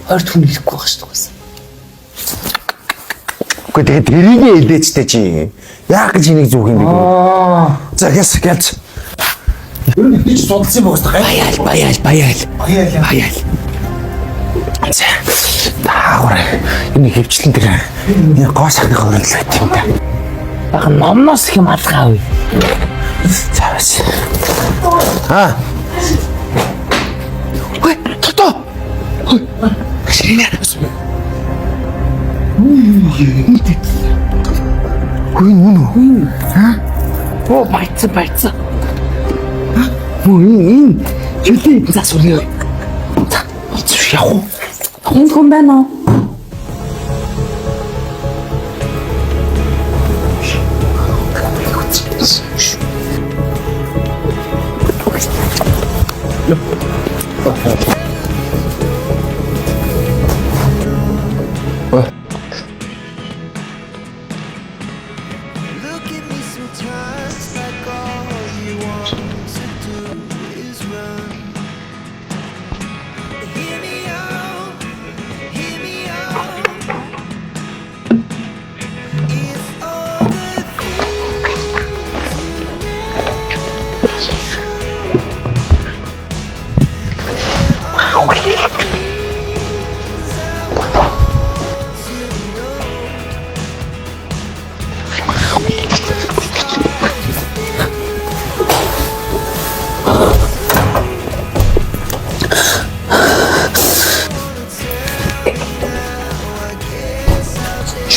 Ойр хүн хэлэхгүй байх шүү дээ. Үгүй тэгээд тэрийг хэлээчтэй чи. Яах гэж энийг зүүх юм бэ? За гэс. Ер нь би ч судалсан юм байна. Баяал. За. Таагаар энэ хөвчлэн дээр энэ гоо сахны хөрөл байт юм да. Яг номноос их юм алгаа авъя. За бас. Аа. Хөөе, тото. Шинэ. Хөөе нүн. Оо байцсан. Энэ Юутэй за сүрээ. За, олж явах уу? Энд хүн байна уу?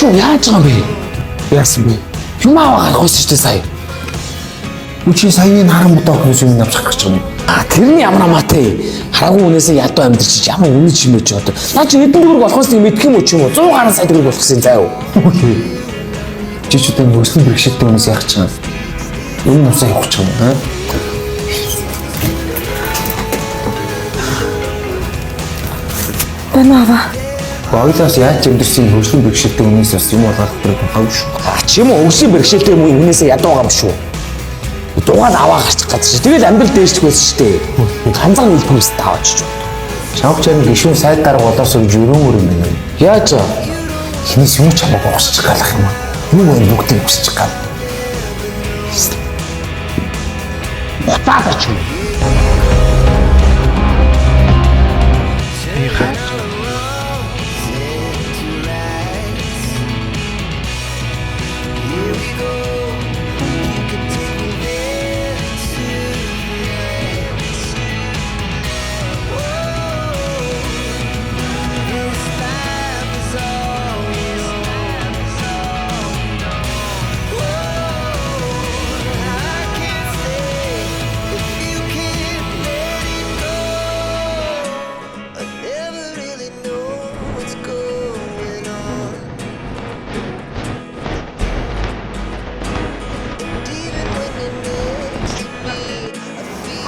Шуу яаж байгаа бэ? яасан бэ? Юм аваад гарах байсан шүү дээ сая. Үчи саяны харамудаа хүмүүс юм авчих гэж байгаа юм. Тэрний ямар амаатай. Хараагүй үнээсээ ядуу амьдрч ямар үнэ чимэж одоо. Наа чи хэдэн төгрөг болохоос нэг мэдх юм уу ч юм уу? 100 гаруй сая төгрөг болох гэсэн заа юу? Чи ч одоо мөслийн бэрхшээлтэй хүмүүс яах гэж байгаа юм? Энэ усаа явах гэж байгаа юм. Банава. Боглоос яаж амьдэрсэн мөслийн бэрхшээлтэй хүмүүс бас юм болгох хэрэг хав шүү. Чи юм уу өвсгийн бэрхшээлтэй юм үнээсээ ядуу байгаа юм шүү. Дугаар аваа гарчих гэж. Тэгэл амьдрал дээшлэх байсан шүү дээ. Ганцхан хэлбэрээс таавч. Шавхчаар гişүүн сайд дарга болоос өгж өрөөнөр юм байна. Яаж? Хинээс юу ч хамаагүй босчих галах юм аа. Юу вэ бүгдийг босчих гал. Батаа ч юм.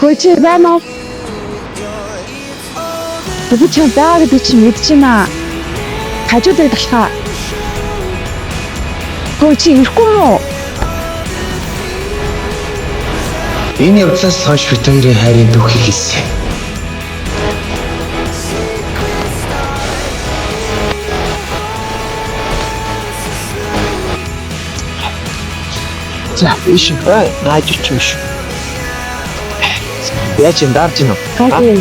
Хөөе байна уу? Бүгд ч байгаа гэдэг чи мэдчихэна. Хажуудыг талхаа. Хөөе чи ирэхгүй юу? Энэ явдлаас хойш бид хоёрын хайрын түүхийг хэлсэн. За, биш. Наажиж биш. Яаж юм дарж гинөө? Хаагүй.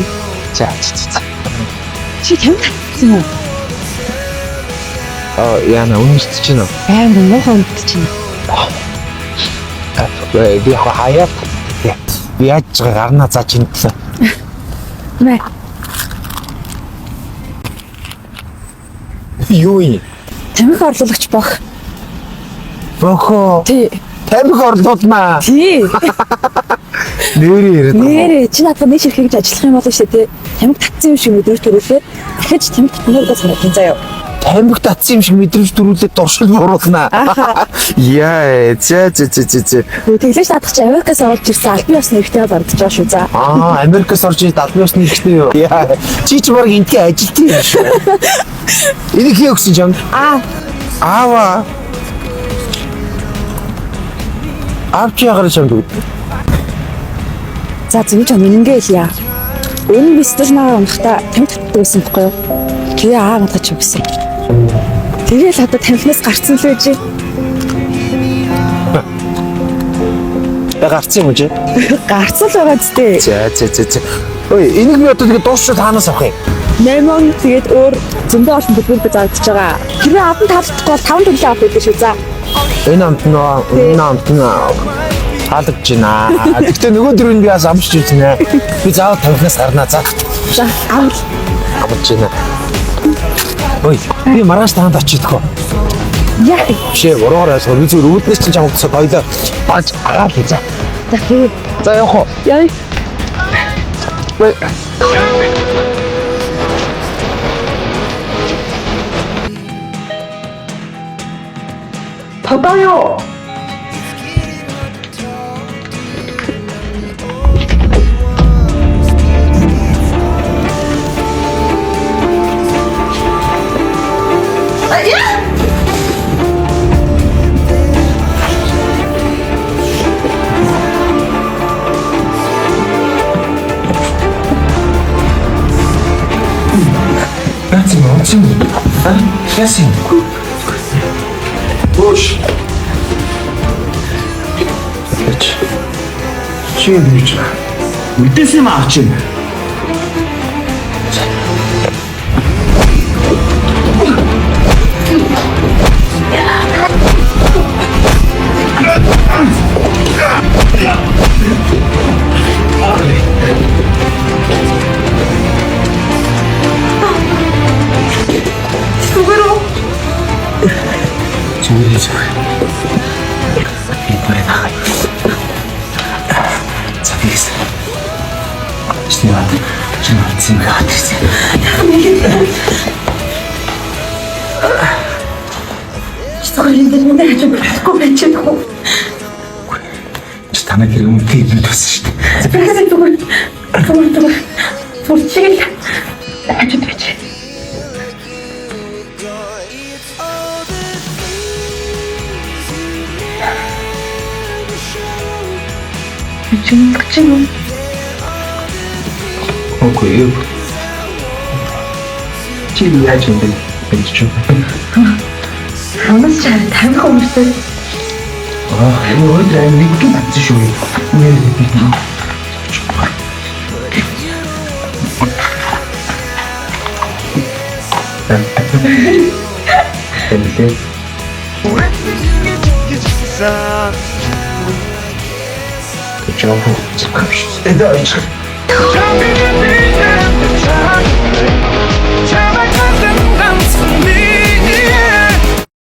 За. Чи тань татсан уу? Яна үнэсч гинөө. Байнга муухай мэдчихэв. Би хаяа. Би яаж гарнаа зааж интлээ. Мэ. Юу юм? Тамхи орлуулагч бох. Бохоо. Тий. Тамхи орлуулнаа. Тий. Нэрээ яриад. Нэрээ чи надад нэг ширхэг гэж ажиллах юм болоо шүү дээ. Тамхи татсан юм шиг өдөр төрүүлээ. Дахиж тамхи татнаа санагдсан заяа. Тамхи татсан юм шиг мэдрэмж төрүүлээд дуршил бууруулнаа. Яа, за. Тэглэж надах чи Америкаас орж ирсэн албан ёсны эрхтэй бардж байгаа шүү за. Америкаас орж ирээд албан ёсны эрхтэй юу? Яа, чи ч баг энтгээ ажилт юм шүү. Энийг хий өгсөн юм. Аава. Авч ягарч юм дүү. За зөв ч юм ингээ хэлье. Энэ бистер наа унахта тамхи татдаг байсан байхгүй юу? Тэгээ аамдгач өгсөн. Тэгээл одоо тамхинаас гарцсан л байж. Гарцсан юм уу? Гарцсан л байгаа зү. За. Ой, энийг би одоо тэгээ дуусч таанаас авах юм. 8 тэгээд өөр зөндөө олон бүлгүүр заагдаж байгаа. Хэрвээ аван тавдахгүй бол 5 төлөв авах гэдэг шүү. За. Энэ амт нь хаалгаж байна. Гэхдээ нөгөө дөрөв нь би бас амжиж үзнэ. Би заавал тамхинаас гарнаа. За. За, авал. Авч байна. Ой, би маргааш таанд очиодгоо. Яах вэ? Бишээ, уруугаар ойлгоо. Би зүгээр үүднээс чинь чамд цог хоёлоо бааж агаад хий. За. За, тэгээ. За явах уу? Яа. Ой. Тодоё. Ясын. Бош. Чи бич. Мэдээс юм авч юм. Танай тэр үнэтэй хэлээд байсан шүү дээ. Тэгээс зүгээр. Зүрчил. Ажид байж. Чим. Окей. Чи яаж юм бэ? Бич. Хамаас чам тамхи өмсөв. Энэ өдөр нэг юм атсан шүү. Тэмлээ. Чао. Эдэ очиж.